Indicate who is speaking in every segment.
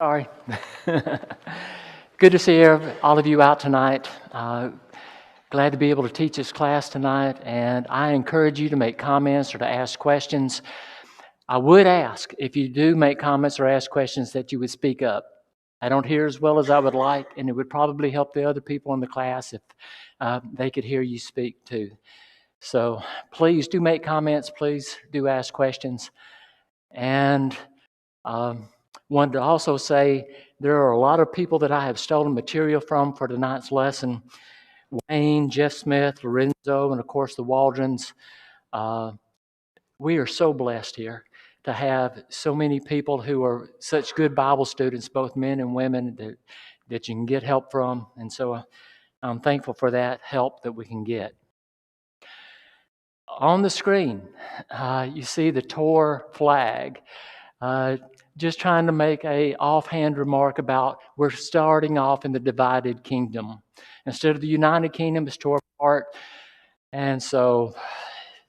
Speaker 1: Sorry. Good to see all of you out tonight. Glad to be able to teach this class tonight, and I encourage you to make comments or to ask questions. I would ask, if you do make comments or ask questions, that you would speak up. I don't hear as well as I would like, and it would probably help the other people in the class if they could hear you speak too. So please do make comments. Please do ask questions. And wanted to also say there are a lot of people that I have stolen material from for tonight's lesson. Wayne, Jeff Smith, Lorenzo, and of course the Waldrons. We are so blessed here to have so many people who are such good Bible students, both men and women, that you can get help from. And so I'm thankful for that help that we can get. On the screen, you see the Tor flag. Just trying to make a offhand remark about we're starting off in the divided kingdom. Instead of the United Kingdom, it's tore apart. And so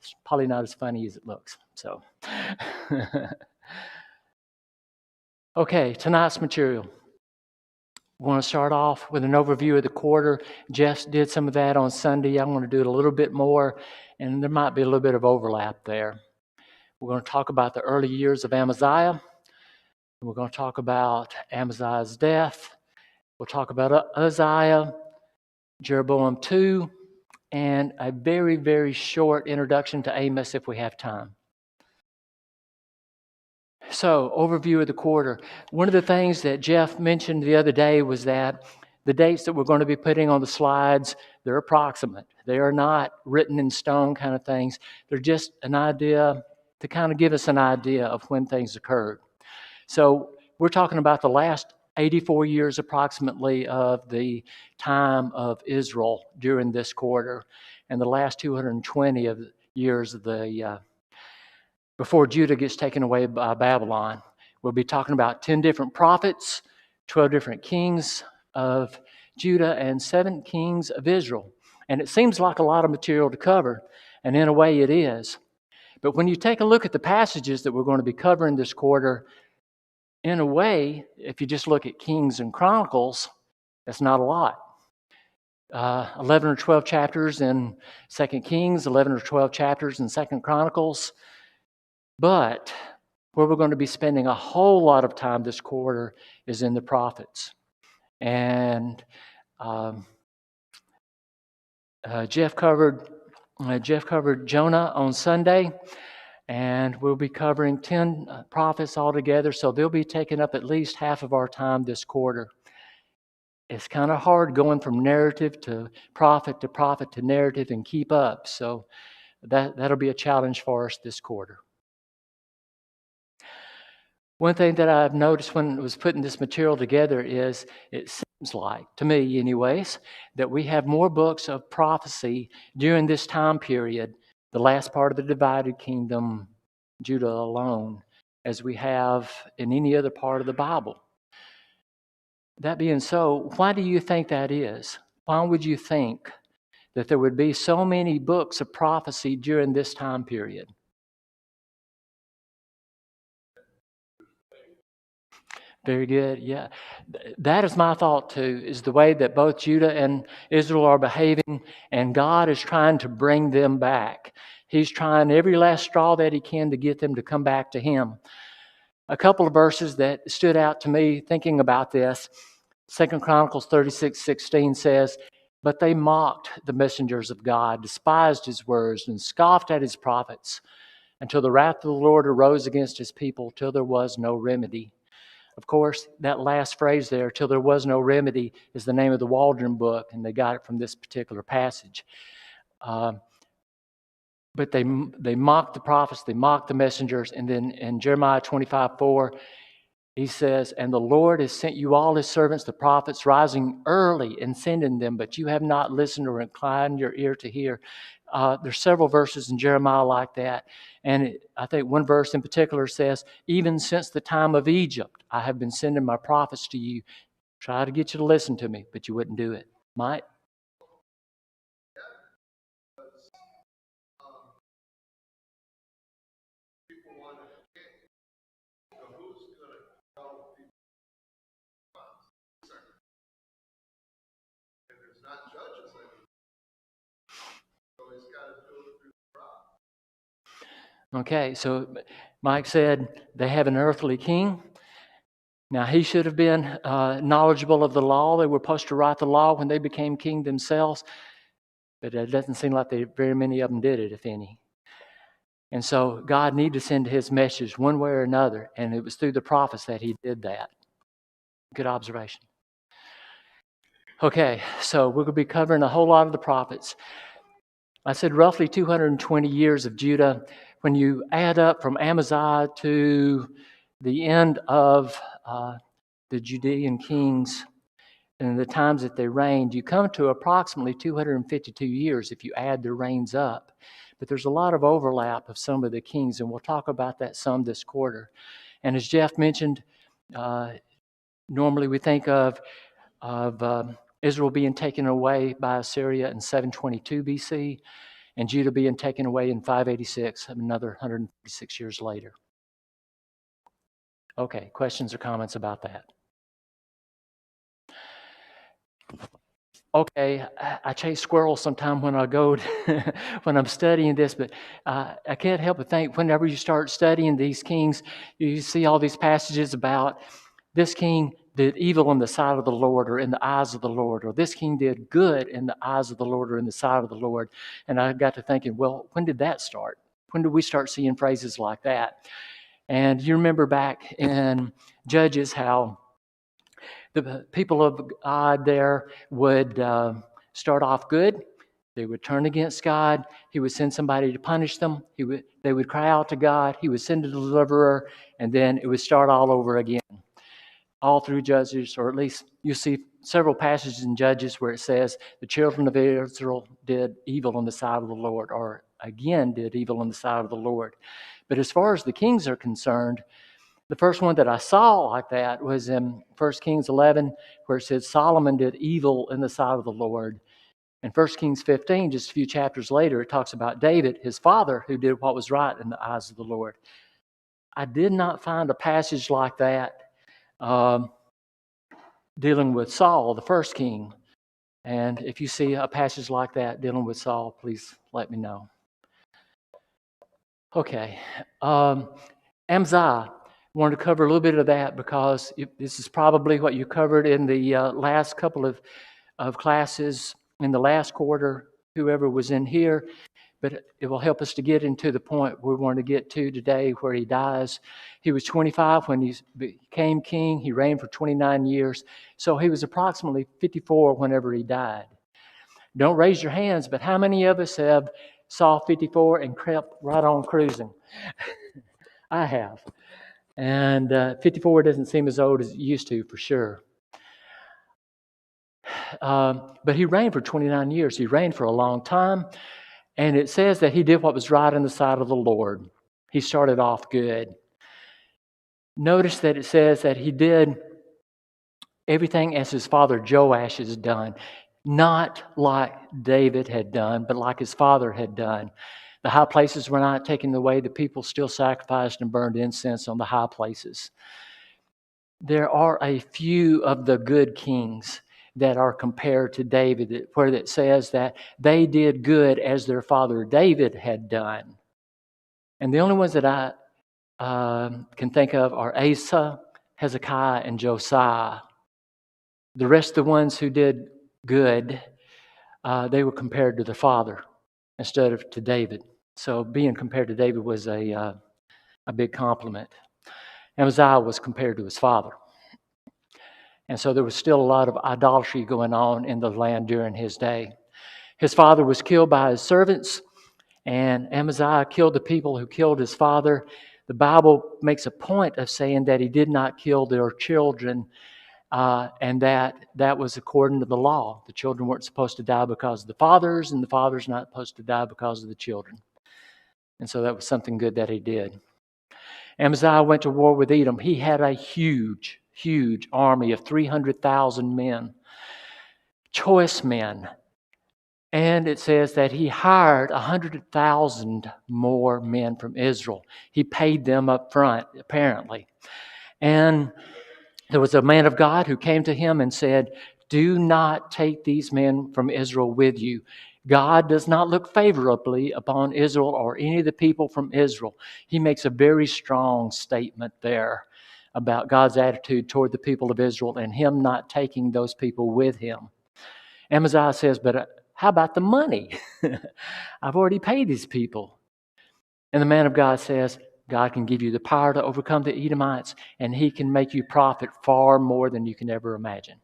Speaker 1: it's probably not as funny as it looks. So, okay, tonight's material. We want to start off with an overview of the quarter. Jeff did some of that on Sunday. I'm going to do it a little bit more, and there might be a little bit of overlap there. We're going to talk about the early years of Amaziah. We're going to talk about Amaziah's death. We'll talk about Uzziah, Jeroboam 2, and a very, very short introduction to Amos if we have time. So, overview of the quarter. One of the things that Jeff mentioned the other day was that the dates that we're going to be putting on the slides, they're approximate. They are not written in stone kind of things. They're just an idea to kind of give us an idea of when things occurred. So we're talking about the last 84 years approximately of the time of Israel during this quarter, and the last 220 of years of the before Judah gets taken away by Babylon. We'll be talking about 10 different prophets, 12 different kings of Judah, and 7 kings of Israel. And it seems like a lot of material to cover, and in a way it is. But when you take a look at the passages that we're going to be covering this quarter, in a way, if you just look at Kings and Chronicles, that's not a lot. 11 or 12 chapters in 2 Kings, 11 or 12 chapters in 2 Chronicles. But where we're going to be spending a whole lot of time this quarter is in the prophets. And Jeff covered Jonah on Sunday. And we'll be covering 10 prophets altogether, so they'll be taking up at least half of our time this quarter. It's kind of hard going from narrative to prophet to narrative and keep up, so that'll be a challenge for us this quarter. One thing that I've noticed when I was putting this material together is it seems like, to me anyways, that we have more books of prophecy during this time period, the last part of the divided kingdom, Judah alone, as we have in any other part of the Bible. That being so, why do you think that is? Why would you think that there would be so many books of prophecy during this time period? Very good, yeah. That is my thought too, is the way that both Judah and Israel are behaving, and God is trying to bring them back. He's trying every last straw that he can to get them to come back to him. A couple of verses that stood out to me thinking about this. 2 Chronicles 36:16 says, "But they mocked the messengers of God, despised his words, and scoffed at his prophets, until the wrath of the Lord arose against his people, till there was no remedy." Of course, that last phrase there, "till there was no remedy," is the name of the Waldron book, and they got it from this particular passage. But they mocked the prophets, they mocked the messengers, and then in Jeremiah 25:4, he says, "And the Lord has sent you all his servants, the prophets, rising early and sending them, but you have not listened or inclined your ear to hear." There's several verses in Jeremiah like that. And I think one verse in particular says, "Even since the time of Egypt, I have been sending my prophets to you. Try to get you to listen to me, but you wouldn't do it." Mike? Okay, so Mike said they have an earthly king. Now, he should have been knowledgeable of the law. They were supposed to write the law when they became king themselves, but it doesn't seem like very many of them did it, if any. And so God needed to send his message one way or another, and it was through the prophets that he did that. Good observation. Okay, so we're going to be covering a whole lot of the prophets. I said roughly 220 years of Judah. When you add up from Amaziah to the end of the Judean kings and the times that they reigned, you come to approximately 252 years if you add their reigns up. But there's a lot of overlap of some of the kings, and we'll talk about that some this quarter. And as Jeff mentioned, normally we think of Israel being taken away by Assyria in 722 BC, and Judah being taken away in 586, another 156 years later. Okay, questions or comments about that? Okay, I chase squirrels sometime when I go when I'm studying this, but I can't help but think whenever you start studying these kings, you see all these passages about this king did evil in the sight of the Lord or in the eyes of the Lord, or this king did good in the eyes of the Lord or in the sight of the Lord. And I got to thinking, well, when did that start? When did we start seeing phrases like that? And you remember back in Judges how the people of God there would start off good. They would turn against God. He would send somebody to punish them. They would cry out to God. He would send a deliverer, and then it would start all over again. All through Judges, or at least you see several passages in Judges where it says the children of Israel did evil in the sight of the Lord, or again did evil in the sight of the Lord. But as far as the kings are concerned, the first one that I saw like that was in 1 Kings 11, where it says Solomon did evil in the sight of the Lord. In 1 Kings 15, just a few chapters later, it talks about David, his father, who did what was right in the eyes of the Lord. I did not find a passage like that dealing with Saul, the first king. And if you see a passage like that dealing with Saul, please let me know. Okay. Amaziah. Wanted to cover a little bit of that because this is probably what you covered in the last couple of classes in the last quarter, whoever was in here. But it will help us to get into the point we want to get to today where he dies. He was 25 when he became king. He reigned for 29 years. So he was approximately 54 whenever he died. Don't raise your hands, but how many of us have saw 54 and crept right on cruising? I have. And 54 doesn't seem as old as it used to, for sure. But he reigned for 29 years. He reigned for a long time. And it says that he did what was right in the sight of the Lord. He started off good. Notice that it says that he did everything as his father Joash has done. Not like David had done, but like his father had done. The high places were not taken away. The people still sacrificed and burned incense on the high places. There are a few of the good kings that are compared to David, where it says that they did good as their father David had done. And the only ones that I can think of are Asa, Hezekiah, and Josiah. The rest of the ones who did good, they were compared to their father instead of to David. So being compared to David was a big compliment. Amaziah was compared to his father. And so there was still a lot of idolatry going on in the land during his day. His father was killed by his servants, and Amaziah killed the people who killed his father. The Bible makes a point of saying that he did not kill their children, and that was according to the law. The children weren't supposed to die because of the fathers, and the fathers not supposed to die because of the children. And so that was something good that he did. Amaziah went to war with Edom. He had a huge army of 300,000 men, choice men. And it says that he hired 100,000 more men from Israel. He paid them up front, apparently. And there was a man of God who came to him and said, "Do not take these men from Israel with you. God does not look favorably upon Israel or any of the people from Israel. He makes a very strong statement there about God's attitude toward the people of Israel and him not taking those people with him. Amaziah says, but how about the money? I've already paid these people. And the man of God says, God can give you the power to overcome the Edomites, and he can make you profit far more than you can ever imagine.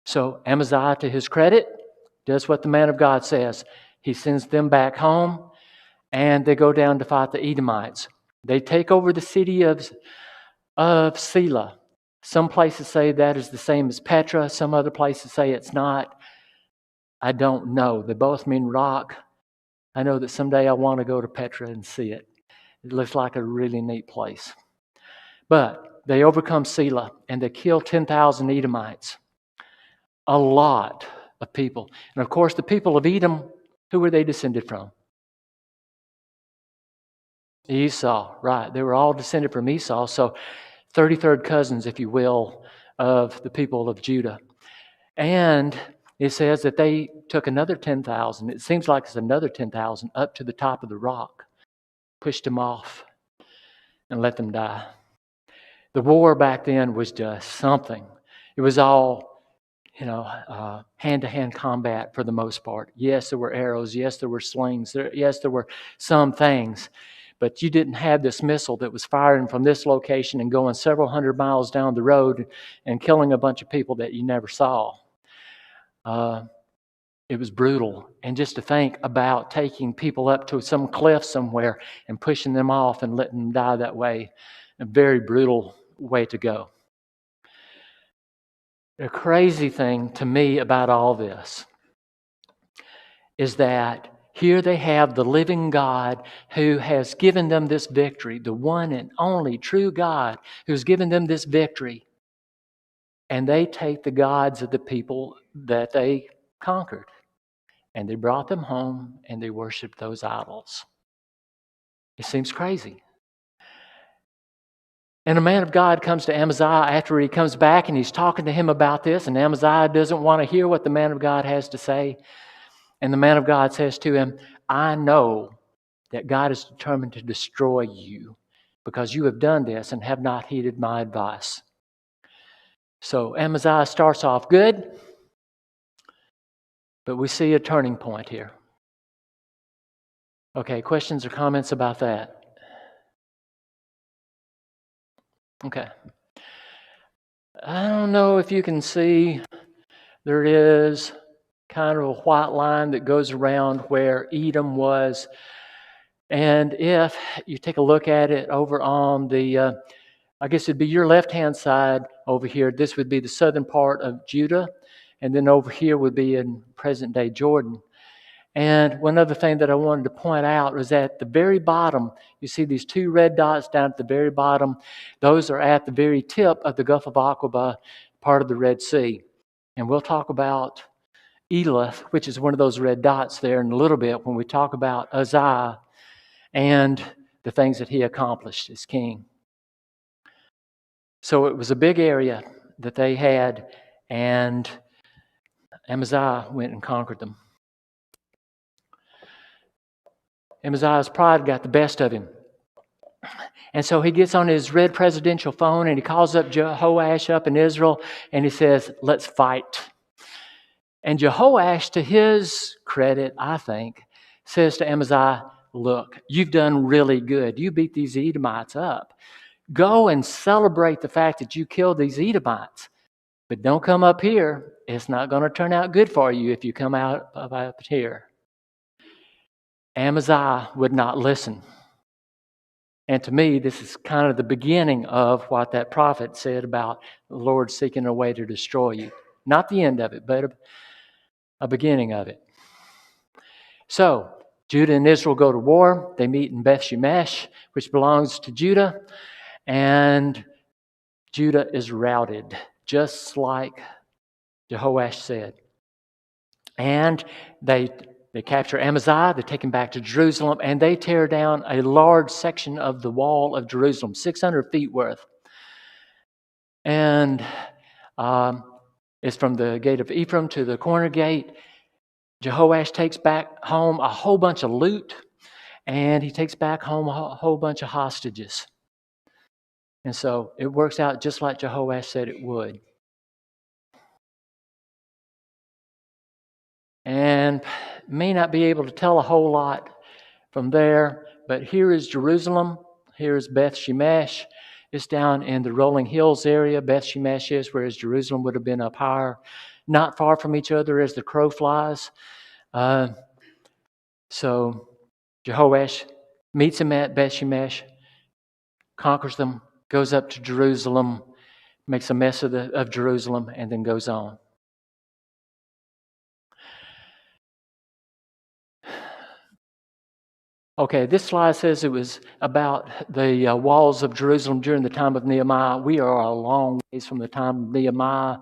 Speaker 1: So Amaziah, to his credit, does what the man of God says. He sends them back home, and they go down to fight the Edomites. They take over the city of Selah. Some places say that is the same as Petra. Some other places say it's not. I don't know. They both mean rock. I know that someday I want to go to Petra and see it. It looks like a really neat place. But they overcome Selah, and they kill 10,000 Edomites. A lot of people. And of course, the people of Edom, who were they descended from? Esau, right. They were all descended from Esau. So 33rd cousins, if you will, of the people of Judah. And it says that they took another 10,000. It seems like it's another 10,000 up to the top of the rock, pushed them off, and let them die. The war back then was just something. It was all, hand-to-hand combat for the most part. Yes, there were arrows. Yes, there were slings. Yes, there were some things. But you didn't have this missile that was firing from this location and going several hundred miles down the road and killing a bunch of people that you never saw. It was brutal. And just to think about taking people up to some cliff somewhere and pushing them off and letting them die that way, a very brutal way to go. The crazy thing to me about all this is that here they have the living God who has given them this victory, the one and only true God who's given them this victory. And they take the gods of the people that they conquered, and they brought them home and they worshiped those idols. It seems crazy. And a man of God comes to Amaziah after he comes back and he's talking to him about this, and Amaziah doesn't want to hear what the man of God has to say. And the man of God says to him, I know that God is determined to destroy you because you have done this and have not heeded my advice. So Amaziah starts off good, but we see a turning point here. Okay, questions or comments about that? Okay. I don't know if you can see, there is kind of a white line that goes around where Edom was. And if you take a look at it over on the, I guess it'd be your left-hand side over here, this would be the southern part of Judah. And then over here would be in present-day Jordan. And one other thing that I wanted to point out was at the very bottom, you see these two red dots down at the very bottom. Those are at the very tip of the Gulf of Aqaba, part of the Red Sea. And we'll talk about Elath, which is one of those red dots there in a little bit when we talk about Uzziah and the things that he accomplished as king. So it was a big area that they had, and Amaziah went and conquered them. Amaziah's pride got the best of him. And so he gets on his red presidential phone and he calls up Jehoash up in Israel and he says, let's fight. And Jehoash, to his credit, I think, says to Amaziah, look, you've done really good. You beat these Edomites up. Go and celebrate the fact that you killed these Edomites. But don't come up here. It's not going to turn out good for you if you come out up here. Amaziah would not listen. And to me, this is kind of the beginning of what that prophet said about the Lord seeking a way to destroy you. Not the end of it, but a beginning of it. So, Judah and Israel go to war. They meet in Beth Shemesh, which belongs to Judah. And Judah is routed, just like Jehoash said. And they capture Amaziah, they take him back to Jerusalem, and they tear down a large section of the wall of Jerusalem, 600 feet worth. And it's from the gate of Ephraim to the corner gate. Jehoash takes back home a whole bunch of loot, and he takes back home a whole bunch of hostages. And so it works out just like Jehoash said it would. And may not be able to tell a whole lot from there, but here is Jerusalem. Here is Beth Shemesh. It's down in the rolling hills area. Beth Shemesh is, whereas Jerusalem would have been up higher, not far from each other as the crow flies. So Jehoash meets him at Beth Shemesh, conquers them, goes up to Jerusalem, makes a mess of Jerusalem, and then goes on. Okay, this slide says it was about the walls of Jerusalem during the time of Nehemiah. We are a long ways from the time of Nehemiah,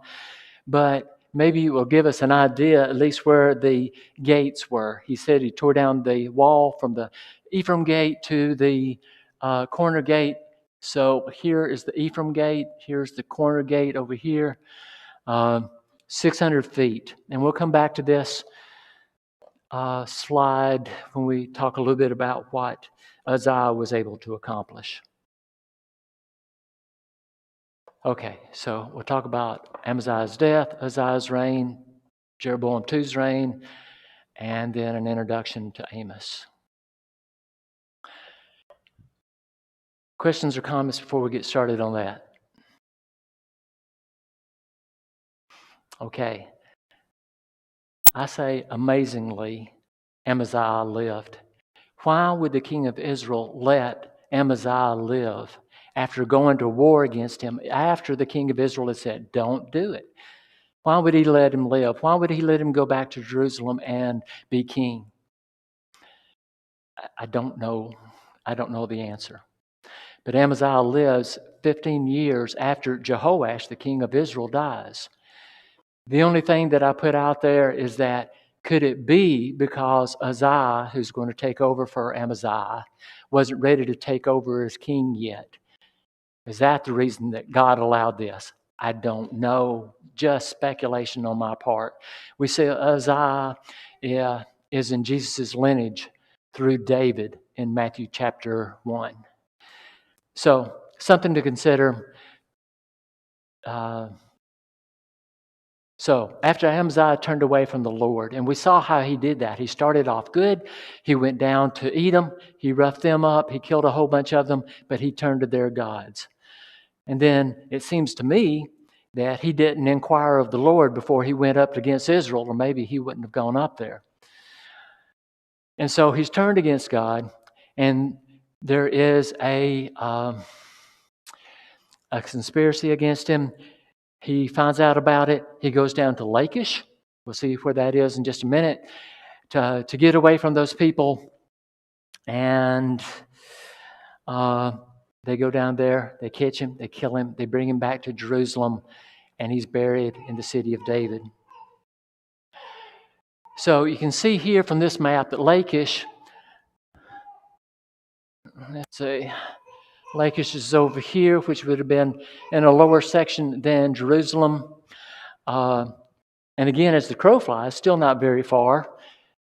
Speaker 1: but maybe it will give us an idea at least where the gates were. He said he tore down the wall from the Ephraim gate to the corner gate. So here is the Ephraim gate. Here's the corner gate over here, 600 feet. And we'll come back to this slide when we talk a little bit about what Uzziah was able to accomplish. Okay, so we'll talk about Amaziah's death, Uzziah's reign, Jeroboam II's reign, and then an introduction to Amos. Questions or comments before we get started on that? Okay. I say, amazingly, Amaziah lived. Why would the king of Israel let Amaziah live after going to war against him, after the king of Israel had said, don't do it? Why would he let him live? Why would he let him go back to Jerusalem and be king? I don't know. I don't know the answer. But Amaziah lives 15 years after Jehoash, the king of Israel, dies. The only thing that I put out there is that could it be because Uzziah, who's going to take over for Amaziah, wasn't ready to take over as king yet? Is that the reason that God allowed this? I don't know. Just speculation on my part. We say Uzziah is in Jesus' lineage through David in Matthew chapter 1. So, something to consider. So after Amaziah turned away from the Lord, and we saw how he did that. He started off good. He went down to Edom. He roughed them up. He killed a whole bunch of them, but he turned to their gods. And then it seems to me that he didn't inquire of the Lord before he went up against Israel, or maybe he wouldn't have gone up there. And so he's turned against God, and there is a conspiracy against him. He finds out about it. He goes down to Lachish. We'll see where that is in just a minute. To get away from those people. And they go down there. They catch him. They kill him. They bring him back to Jerusalem. And he's buried in the city of David. So you can see here from this map that Lachish, let's see, Lachish is over here, which would have been in a lower section than Jerusalem. And again, as the crow flies, still not very far,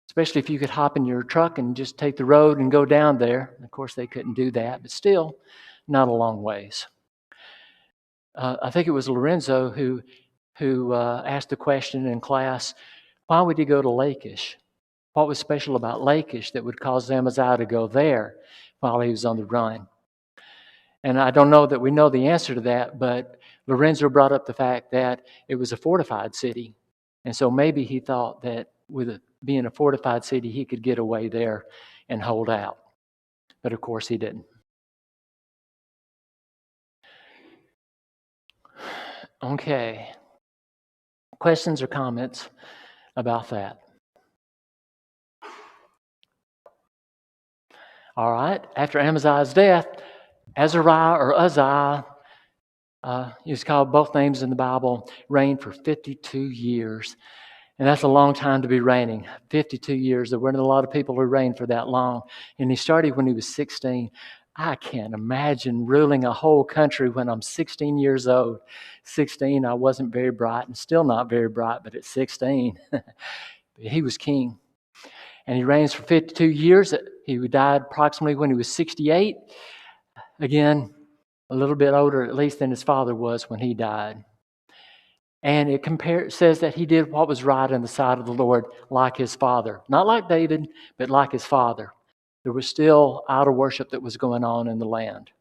Speaker 1: especially if you could hop in your truck and just take the road and go down there. Of course, they couldn't do that, but still not a long ways. I think it was Lorenzo who asked the question in class, why would he go to Lachish? What was special about Lachish that would cause Amaziah to go there while he was on the run? And I don't know that we know the answer to that, but Lorenzo brought up the fact that it was a fortified city. And so maybe he thought that with it being a fortified city, he could get away there and hold out. But of course he didn't. Okay. Questions or comments about that? All right. After Amaziah's death, Azariah or Uzziah, he's called both names in the Bible, reigned for 52 years. And that's a long time to be reigning. 52 years. There weren't a lot of people who reigned for that long. And he started when he was 16. I can't imagine ruling a whole country when I'm 16 years old. 16, I wasn't very bright and still not very bright, but at 16, He was king. And he reigns for 52 years. He died approximately when he was 68. Again, a little bit older, at least, than his father was when he died. And it says that he did what was right in the sight of the Lord, like his father. Not like David, but like his father. There was still idol worship that was going on in the land.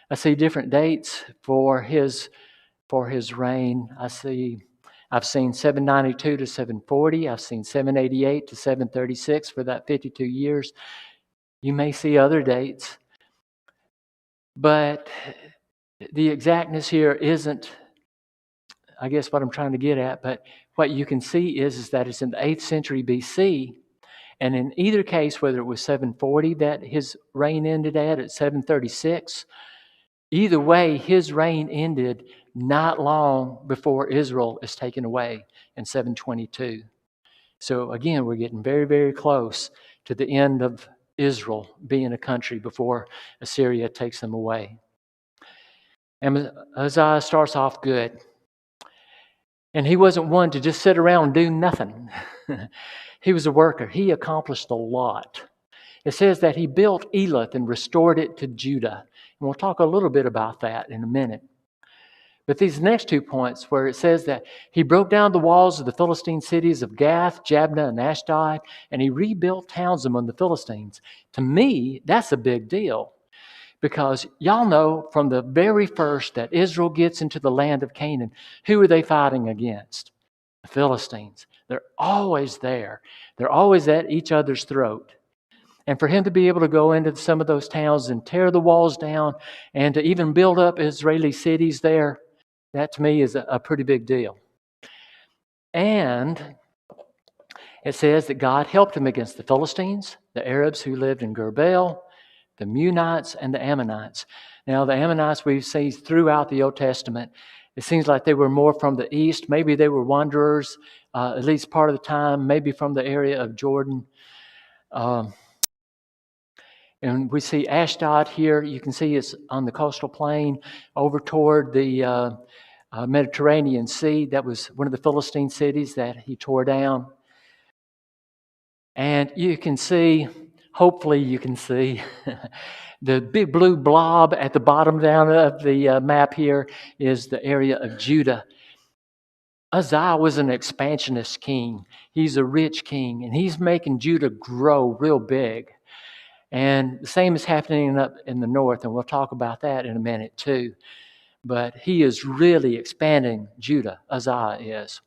Speaker 1: I see different dates for his reign. I've seen 792 to 740. I've seen 788 to 736 for that 52 years. You may see other dates, but the exactness here isn't, I guess, what I'm trying to get at. But what you can see is that it's in the 8th century BC. And in either case, whether it was 740 that his reign ended at 736, either way, his reign ended not long before Israel is taken away in 722. So again, we're getting very, very close to the end of Israel being a country before Assyria takes them away. And Uzziah starts off good. And he wasn't one to just sit around and do nothing. He was a worker. He accomplished a lot. It says that he built Elath and restored it to Judah. And we'll talk a little bit about that in a minute. But these next 2 points where it says that he broke down the walls of the Philistine cities of Gath, Jabneh, and Ashdod, and he rebuilt towns among the Philistines. To me, that's a big deal. Because y'all know from the very first that Israel gets into the land of Canaan, who are they fighting against? The Philistines. They're always there. They're always at each other's throat. And for him to be able to go into some of those towns and tear the walls down and to even build up Israeli cities there, that to me is a pretty big deal. And it says that God helped him against the Philistines, the Arabs who lived in Gurbaal, the Meunites, and the Ammonites. Now, the Ammonites we see throughout the Old Testament. It seems like they were more from the east. Maybe they were wanderers, at least part of the time, maybe from the area of Jordan. And we see Ashdod here. You can see it's on the coastal plain over toward the Mediterranean Sea. That was one of the Philistine cities that he tore down. And you can see, hopefully you can see, the big blue blob at the bottom down of the map here is the area of Judah. Uzziah was an expansionist king. He's a rich king, and he's making Judah grow real big. And the same is happening up in the north, and we'll talk about that in a minute too. But he is really expanding Judah, Uzziah is.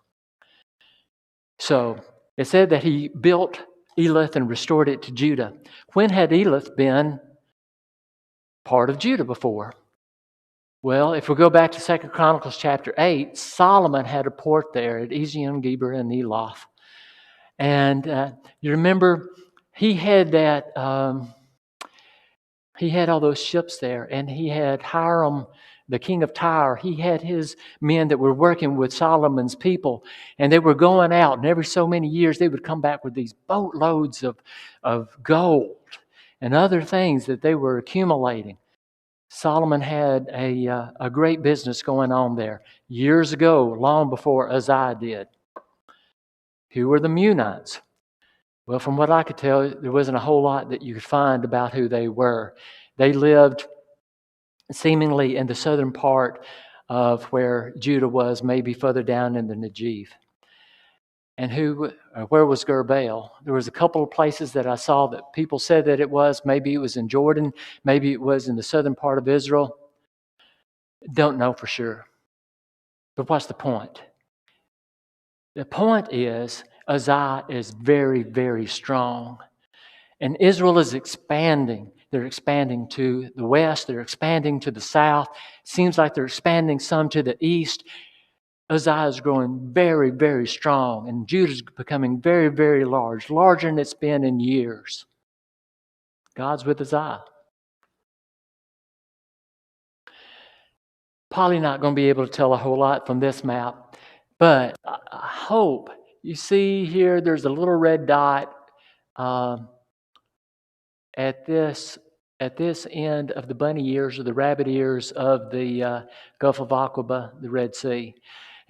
Speaker 1: So it said that he built Elath and restored it to Judah. When had Elath been part of Judah before? Well, if we go back to 2 Chronicles chapter 8, Solomon had a port there at Ezion Geber and Eloth. And you remember he had that, he had all those ships there, and he had Hiram, the king of Tyre. He had his men that were working with Solomon's people, and they were going out, and every so many years they would come back with these boatloads of gold and other things that they were accumulating. Solomon had a great business going on there years ago, long before Uzziah did. Who were the Meunites? Well, from what I could tell, there wasn't a whole lot that you could find about who they were. They lived seemingly in the southern part of where Judah was, maybe further down in the Negev. And where was Gurbaal? There was a couple of places that I saw that people said that it was. Maybe it was in Jordan. Maybe it was in the southern part of Israel. Don't know for sure. But what's the point? The point is, Uzziah is very, very strong. And Israel is expanding. They're expanding to the west. They're expanding to the south. Seems like they're expanding some to the east. Uzziah is growing very, very strong. And Judah is becoming very, very large. Larger than it's been in years. God's with Uzziah. Probably not going to be able to tell a whole lot from this map. But I hope you see here there's a little red dot at this end of the bunny ears or the rabbit ears of the Gulf of Aqaba, the Red Sea.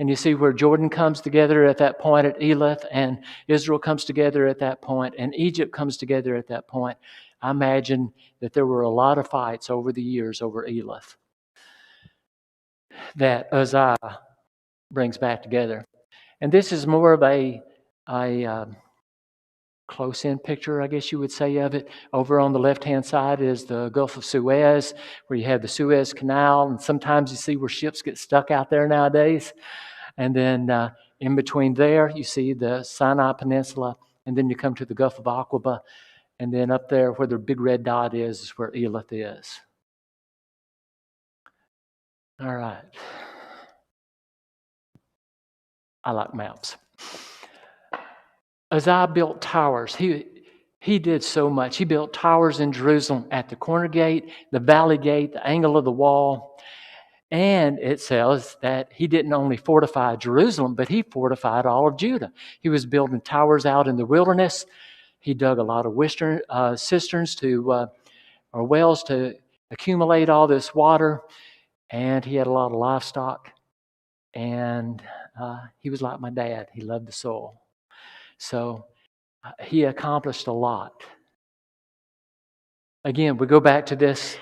Speaker 1: And you see where Jordan comes together at that point at Elath, and Israel comes together at that point, and Egypt comes together at that point. I imagine that there were a lot of fights over the years over Elath that Uzziah brings back together. And this is more of a close-in picture, I guess you would say, of it. Over on the left-hand side is the Gulf of Suez, where you have the Suez Canal, and sometimes you see where ships get stuck out there nowadays. And then in between there, you see the Sinai Peninsula, and then you come to the Gulf of Aqaba, and then up there where the big red dot is where Elath is. All right. I like maps. Uzziah built towers. He did so much. He built towers in Jerusalem at the corner gate, the valley gate, the angle of the wall. And it says that he didn't only fortify Jerusalem, but he fortified all of Judah. He was building towers out in the wilderness. He dug a lot of cisterns or wells to accumulate all this water. And he had a lot of livestock. And he was like my dad. He loved the soil. So he accomplished a lot. Again, we go back to this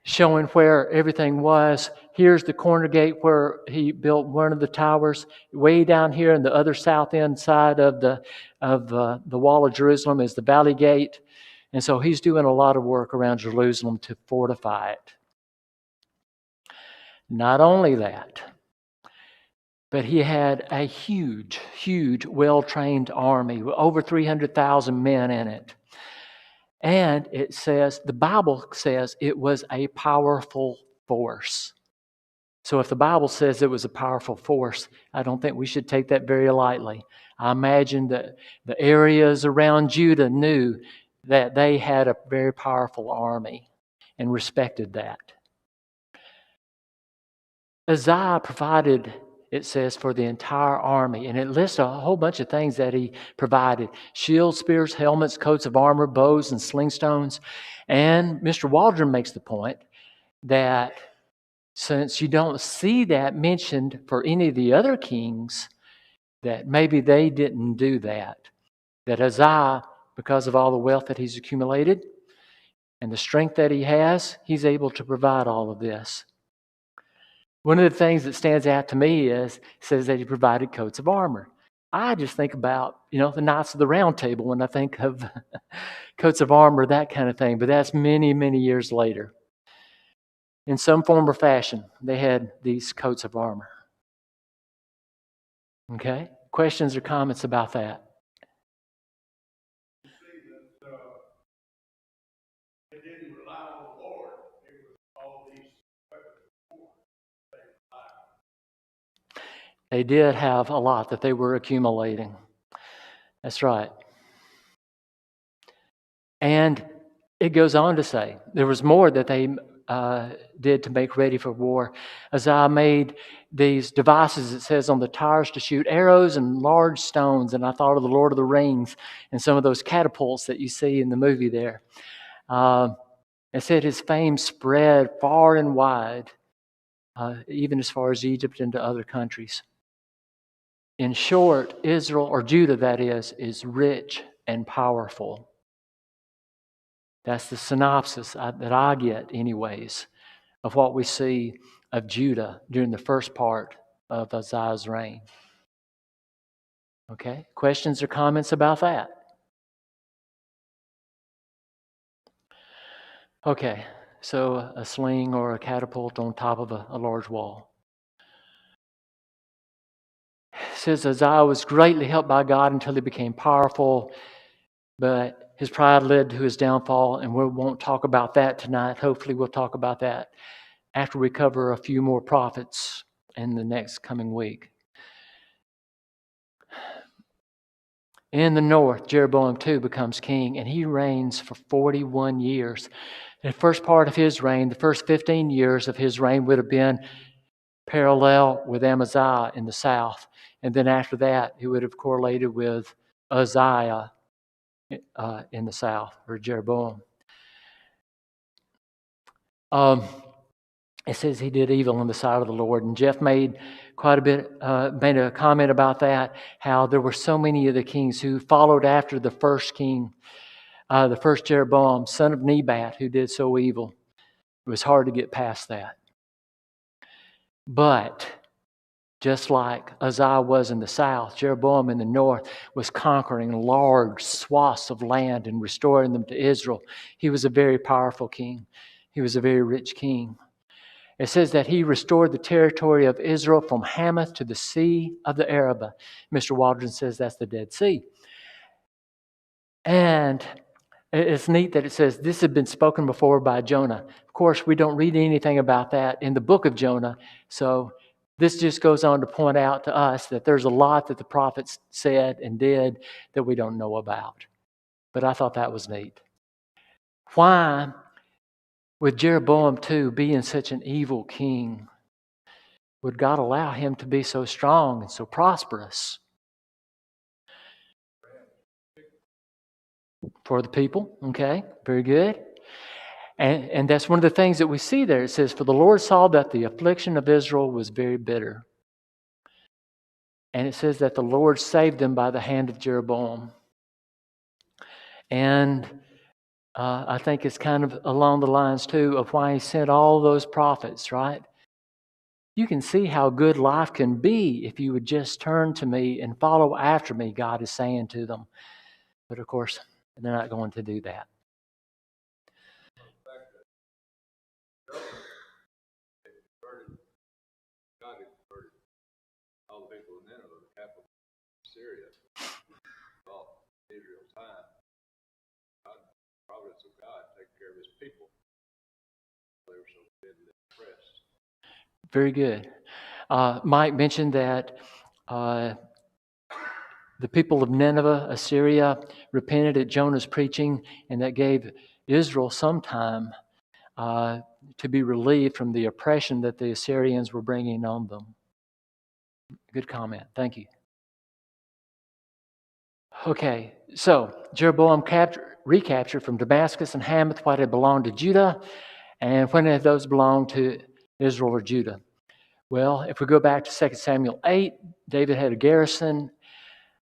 Speaker 1: showing where everything was. Here's the corner gate where he built one of the towers. Way down here in the other south end side of the wall of Jerusalem is the valley gate. And so he's doing a lot of work around Jerusalem to fortify it. Not only that, but he had a huge, huge, well-trained army, with over 300,000 men in it. And it says, the Bible says it was a powerful force. So if the Bible says it was a powerful force, I don't think we should take that very lightly. I imagine that the areas around Judah knew that they had a very powerful army and respected that. Uzziah provided, it says, for the entire army. And it lists a whole bunch of things that he provided. Shields, spears, helmets, coats of armor, bows, and sling stones. And Mr. Waldron makes the point that since you don't see that mentioned for any of the other kings, that maybe they didn't do that. That Uzziah, because of all the wealth that he's accumulated and the strength that he has, he's able to provide all of this. One of the things that stands out to me is, it says that he provided coats of armor. I just think about, the Knights of the Round Table when I think of coats of armor, that kind of thing. But that's many, many years later. In some form or fashion, they had these coats of armor. Okay? Questions or comments about that?
Speaker 2: They didn't rely on the Lord. It was all these
Speaker 1: They did have a lot that they were accumulating. That's right. And it goes on to say there was more that they did to make ready for war. Uzziah made these devices, it says, on the towers to shoot arrows and large stones. And I thought of the Lord of the Rings and some of those catapults that you see in the movie there. It said his fame spread far and wide, even as far as Egypt and to other countries. In short, Israel, or Judah that is rich and powerful. That's the synopsis that I get anyways of what we see of Judah during the first part of Uzziah's reign. Okay, questions or comments about that? Okay, so a sling or a catapult on top of a large wall. It says Uzziah was greatly helped by God until he became powerful, but his pride led to his downfall, and we won't talk about that tonight. Hopefully we'll talk about that after we cover a few more prophets in the next coming week. In the north, Jeroboam too becomes king, and he reigns for 41 years. The first part of his reign, the first 15 years of his reign would have been parallel with Amaziah in the south. And then after that, it would have correlated with Uzziah in the south, or Jeroboam. It says he did evil in the sight of the Lord. And Jeff made quite a bit, made a comment about that, how there were so many of the kings who followed after the first king, the first Jeroboam, son of Nebat, who did so evil. It was hard to get past that. But just like Uzziah was in the south, Jeroboam in the north was conquering large swaths of land and restoring them to Israel. He was a very powerful king. He was a very rich king. It says that he restored the territory of Israel from Hamath to the Sea of the Arabah. Mr. Waldron says that's the Dead Sea. And it's neat that it says this had been spoken before by Jonah. Of course, we don't read anything about that in the book of Jonah. So this just goes on to point out to us that there's a lot that the prophets said and did that we don't know about. But I thought that was neat. Why, with Jeroboam too being such an evil king, would God allow him to be so strong and so prosperous? For the people, okay, very good. And that's one of the things that we see there. It says, "For the Lord saw that the affliction of Israel was very bitter." And it says that the Lord saved them by the hand of Jeroboam. And I think it's kind of along the lines, too, of why he sent all those prophets, right? You can see how good life can be if you would just turn to me and follow after me, God is saying to them. But of course, they're not going to do that.
Speaker 2: God had converted all the people in Nineveh, the capital of Syria, all Israel's time. God, providence of God, take care of His people. They were so bitterly oppressed.
Speaker 1: Very good. Mike mentioned that the people of Nineveh, Assyria, repented at Jonah's preaching, and that gave Israel some time to be relieved from the oppression that the Assyrians were bringing on them. Good comment. Thank you. Okay, so Jeroboam recaptured from Damascus and Hamath what had belonged to Judah, and when had those belonged to Israel or Judah? Well, if we go back to 2 Samuel 8, David had a garrison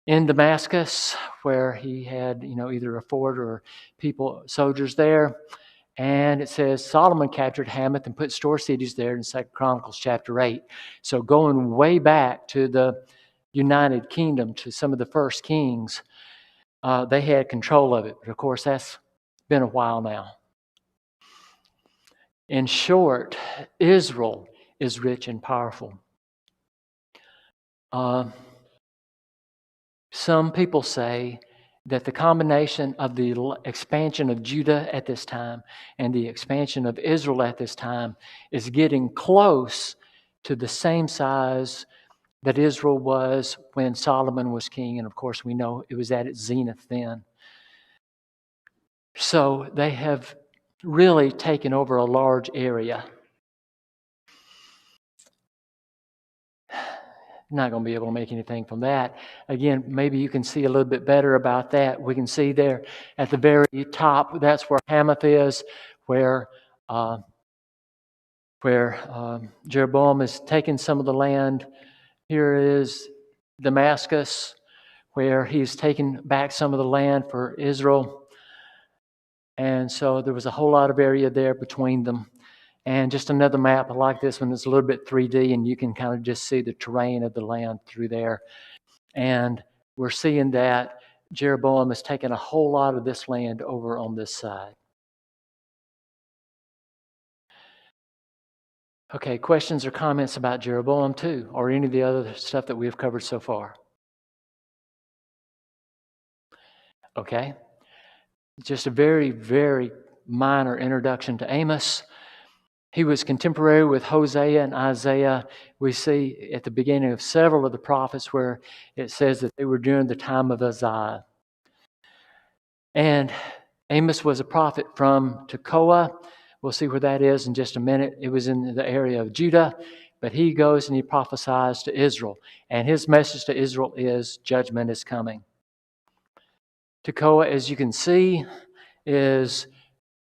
Speaker 1: in Damascus where he had, either a fort or soldiers there. And it says Solomon captured Hamath and put store cities there in 2 Chronicles chapter 8. So going way back to the United Kingdom, to some of the first kings, they had control of it. But of course, that's been a while now. In short, Israel is rich and powerful. Some people say that the combination of the expansion of Judah at this time and the expansion of Israel at this time is getting close to the same size that Israel was when Solomon was king. And of course, we know it was at its zenith then. So they have really taken over a large area. Not going to be able to make anything from that. Again, maybe you can see a little bit better about that. We can see there at the very top, that's where Hamath is, where Jeroboam has taken some of the land. Here is Damascus, where he's taken back some of the land for Israel. And so there was a whole lot of area there between them. And just another map like this one is a little bit 3D, and you can kind of just see the terrain of the land through there. And we're seeing that Jeroboam has taken a whole lot of this land over on this side. Okay, questions or comments about Jeroboam too, or any of the other stuff that we've covered so far? Okay. Just a very, very minor introduction to Amos. He was contemporary with Hosea and Isaiah. We see at the beginning of several of the prophets where it says that they were during the time of Uzziah. And Amos was a prophet from Tekoa. We'll see where that is in just a minute. It was in the area of Judah, but he goes and he prophesies to Israel. And his message to Israel is judgment is coming. Tekoa, as you can see, is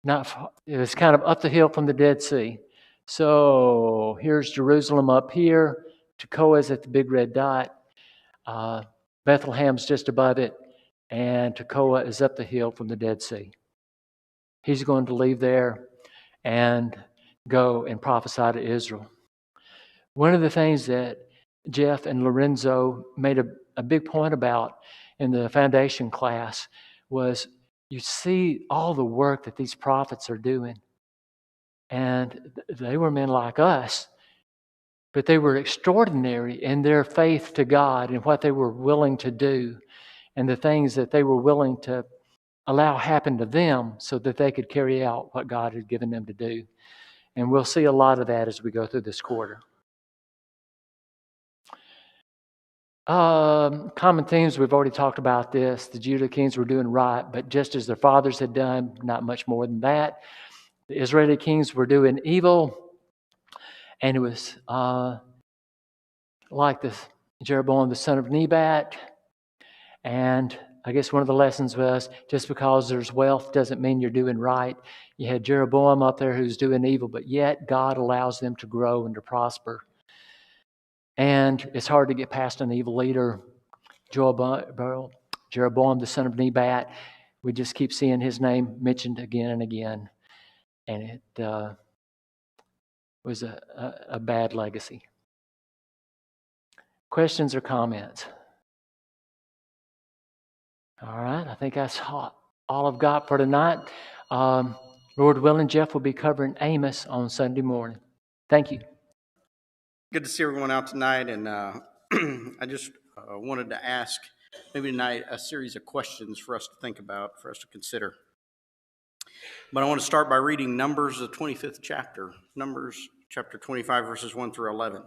Speaker 1: kind of up the hill from the Dead Sea. So here's Jerusalem up here. Tekoa's at the big red dot. Bethlehem's just above it, and Tekoa is up the hill from the Dead Sea. He's going to leave there and go and prophesy to Israel. One of the things that Jeff and Lorenzo made a big point about in the foundation class was you see all the work that these prophets are doing. And they were men like us, but they were extraordinary in their faith to God and what they were willing to do and the things that they were willing to allow happen to them so that they could carry out what God had given them to do. And we'll see a lot of that as we go through this quarter. Common themes, we've already talked about this. The Judah kings were doing right, but just as their fathers had done, not much more than that. The Israeli kings were doing evil, and it was like this Jeroboam, the son of Nebat. And I guess one of the lessons was just because there's wealth doesn't mean you're doing right. You had Jeroboam up there who's doing evil, but yet God allows them to grow and to prosper. And it's hard to get past an evil leader. Jeroboam, the son of Nebat, we just keep seeing his name mentioned again and again. And it was a bad legacy. Questions or comments? All right, I think that's all I've got for tonight. Lord willing, Jeff will be covering Amos on Sunday morning. Thank you.
Speaker 3: Good to see everyone out tonight, and I just wanted to ask maybe tonight a series of questions for us to think about, for us to consider. But I want to start by reading Numbers, the 25th chapter, Numbers chapter 25, verses 1 through 11.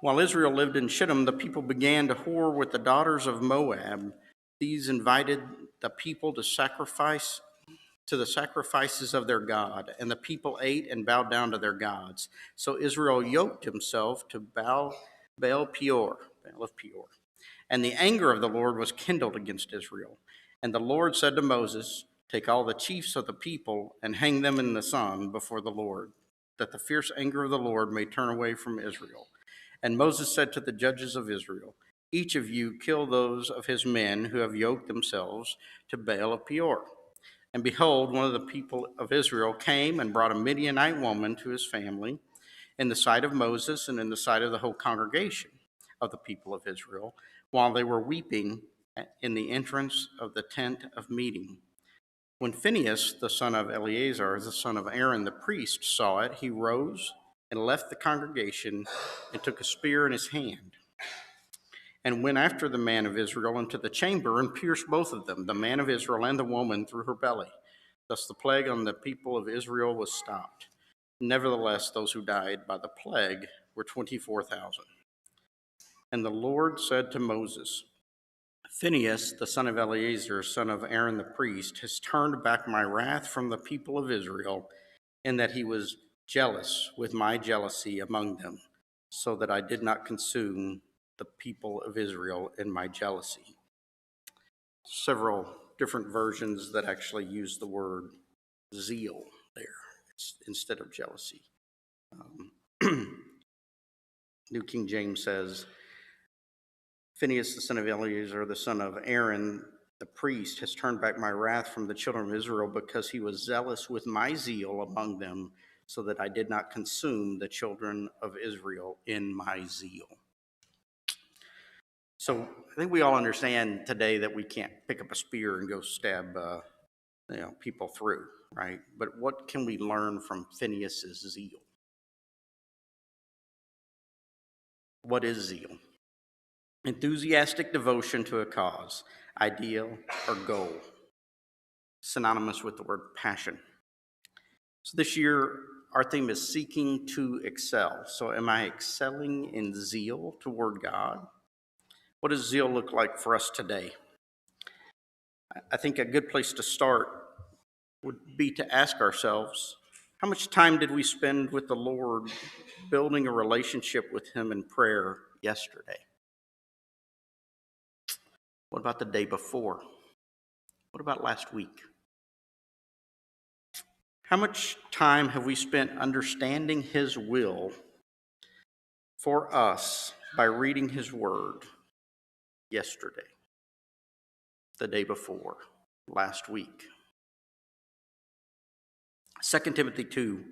Speaker 3: While Israel lived in Shittim, the people began to whore with the daughters of Moab. These invited the people to sacrifice to the sacrifices of their God, and the people ate and bowed down to their gods. So Israel yoked himself to Baal of Peor. And the anger of the Lord was kindled against Israel. And the Lord said to Moses, "Take all the chiefs of the people and hang them in the sun before the Lord, that the fierce anger of the Lord may turn away from Israel." And Moses said to the judges of Israel, "Each of you kill those of his men who have yoked themselves to Baal of Peor." And behold, one of the people of Israel came and brought a Midianite woman to his family in the sight of Moses and in the sight of the whole congregation of the people of Israel, while they were weeping in the entrance of the tent of meeting. When Phinehas, the son of Eleazar, the son of Aaron the priest, saw it, he rose and left the congregation and took a spear in his hand, and went after the man of Israel into the chamber and pierced both of them, the man of Israel and the woman, through her belly. Thus the plague on the people of Israel was stopped. Nevertheless, those who died by the plague were 24,000. And the Lord said to Moses, "Phinehas, the son of Eleazar, son of Aaron the priest, has turned back my wrath from the people of Israel, in that he was jealous with my jealousy among them, so that I did not consume the people of Israel in my jealousy." Several different versions that actually use the word zeal there instead of jealousy. New King James says, "Phinehas, the son of Eleazar, the son of Aaron, the priest, has turned back my wrath from the children of Israel because he was zealous with my zeal among them, so that I did not consume the children of Israel in my zeal." So I think we all understand today that we can't pick up a spear and go stab people through, right? But what can we learn from Phinehas' zeal? What is zeal? Enthusiastic devotion to a cause, ideal, or goal. Synonymous with the word passion. So this year, our theme is seeking to excel. So am I excelling in zeal toward God? What does zeal look like for us today? I think a good place to start would be to ask ourselves, how much time did we spend with the Lord building a relationship with him in prayer yesterday? What about the day before? What about last week? How much time have we spent understanding His will for us by reading His Word yesterday, the day before, last week? 2 Timothy 2,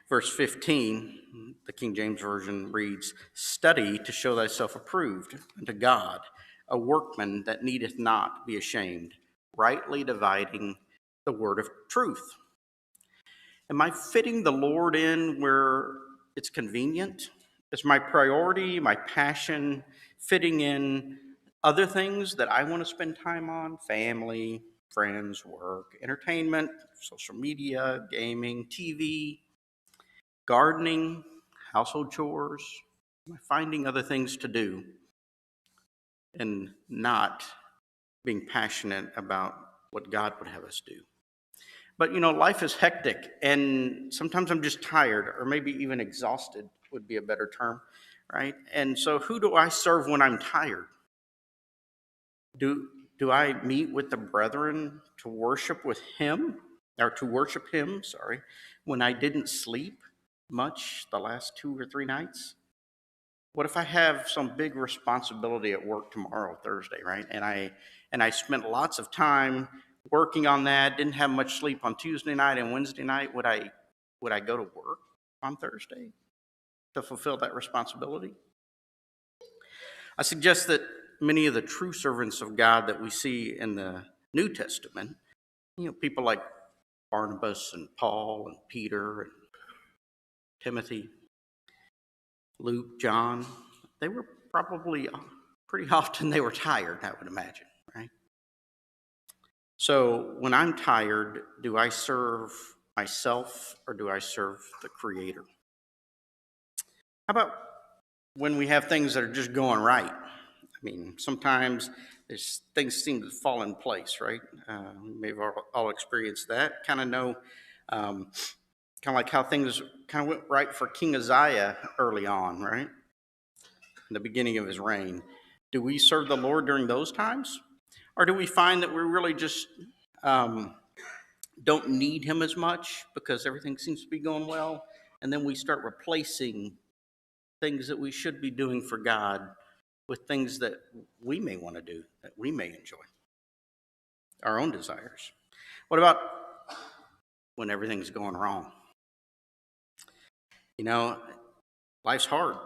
Speaker 3: verse 15, the King James Version reads, "Study to show thyself approved unto God, a workman that needeth not be ashamed, rightly dividing the word of truth." Am I fitting the Lord in where it's convenient? Is my priority, my passion, fitting in other things that I want to spend time on? Family, friends, work, entertainment, social media, gaming, TV, gardening, household chores? Am I finding other things to do and not being passionate about what God would have us do? But life is hectic, and sometimes I'm just tired, or maybe even exhausted would be a better term, right? And so, who do I serve when I'm tired? Do I meet with the brethren to worship with Him, or to worship Him? Sorry, when I didn't sleep much the last 2 or 3 nights. What if I have some big responsibility at work tomorrow, Thursday, right? And I spent lots of time working on that, didn't have much sleep on Tuesday night and Wednesday night. Would I go to work on Thursday to fulfill that responsibility? I suggest that many of the true servants of God that we see in the New Testament, people like Barnabas and Paul and Peter and Timothy, Luke, John, they were probably pretty often they were tired, I would imagine, right? So when I'm tired, do I serve myself or do I serve the Creator? How about when we have things that are just going right? I mean, sometimes things seem to fall in place, right? We may have all experienced that. Kind of know, kind of like how things kind of went right for King Uzziah early on, right? In the beginning of his reign. Do we serve the Lord during those times? Or do we find that we really just don't need Him as much because everything seems to be going well? And then we start replacing things that we should be doing for God with things that we may want to do, that we may enjoy, our own desires. What about when everything's going wrong? Life's hard,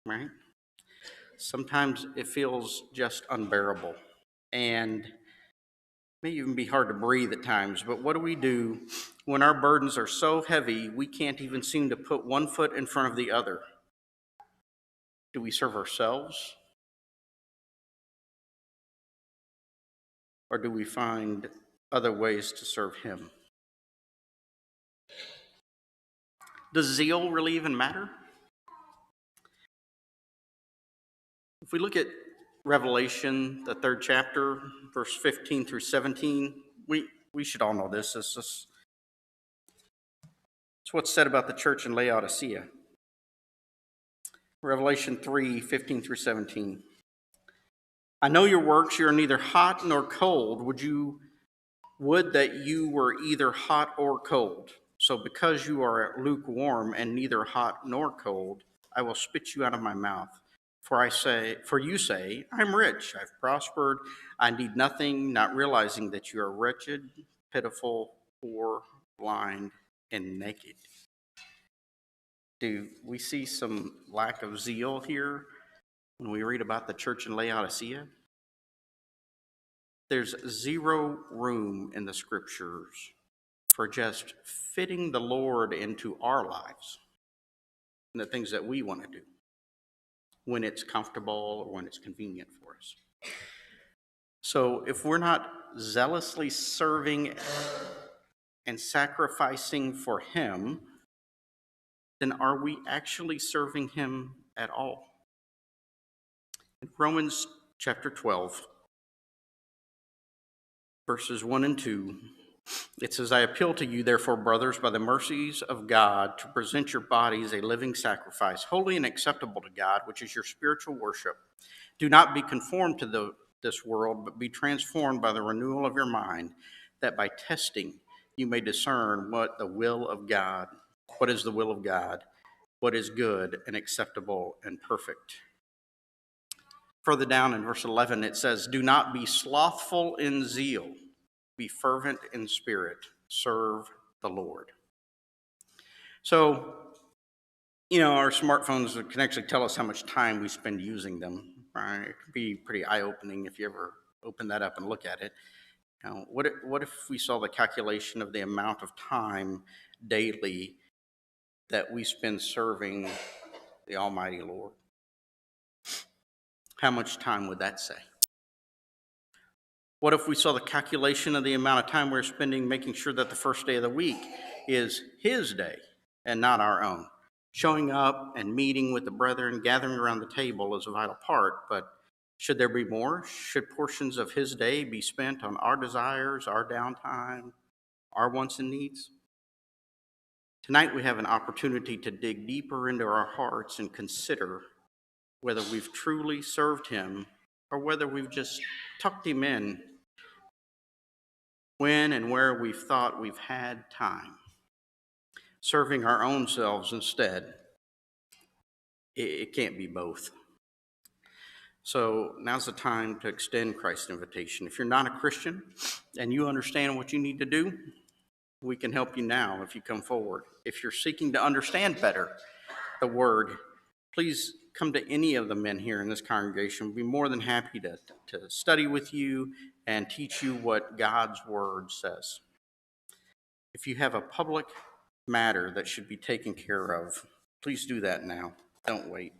Speaker 3: right? Sometimes it feels just unbearable and may even be hard to breathe at times. But what do we do when our burdens are so heavy we can't even seem to put one foot in front of the other? Do we serve ourselves? Or do we find other ways to serve Him? Does zeal really even matter? If we look at Revelation, the 3rd chapter, verse 15 through 17, we should all know this. It's what's said about the church in Laodicea. Revelation 3, 15 through 17. "I know your works, you are neither hot nor cold. Would that you were either hot or cold. So because you are lukewarm and neither hot nor cold, I will spit you out of my mouth. For you say, I'm rich, I've prospered, I need nothing, not realizing that you are wretched, pitiful, poor, blind, and naked." Do we see some lack of zeal here when we read about the church in Laodicea? There's zero room in the scriptures for just fitting the Lord into our lives and the things that we want to do when it's comfortable or when it's convenient for us. So if we're not zealously serving and sacrificing for Him, then are we actually serving Him at all? In Romans chapter 12, verses 1 and 2, it says, "I appeal to you, therefore, brothers, by the mercies of God, to present your bodies a living sacrifice, holy and acceptable to God, which is your spiritual worship. Do not be conformed to this world, but be transformed by the renewal of your mind, that by testing you may discern what the will of God, what is the will of God, what is good and acceptable and perfect. Further down in verse 11, it says, do not be slothful in zeal, be fervent in spirit, serve the Lord. So, our smartphones can actually tell us how much time we spend using them. Right? It can be pretty eye-opening if you ever open that up and look at it. What if we saw the calculation of the amount of time daily that we spend serving the Almighty Lord? How much time would that say? What if we saw the calculation of the amount of time we're spending making sure that the first day of the week is His day and not our own? Showing up and meeting with the brethren, gathering around the table is a vital part, but should there be more? Should portions of His day be spent on our desires, our downtime, our wants and needs? Tonight we have an opportunity to dig deeper into our hearts and consider whether we've truly served Him or whether we've just tucked Him in when and where we've thought we've had time. Serving our own selves instead. It can't be both. So now's the time to extend Christ's invitation. If you're not a Christian and you understand what you need to do, we can help you now if you come forward. If you're seeking to understand better the Word, please come to any of the men here in this congregation. We'll be more than happy to study with you and teach you what God's Word says. If you have a public matter that should be taken care of, please do that now. Don't wait.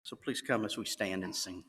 Speaker 3: So please come as we stand and sing.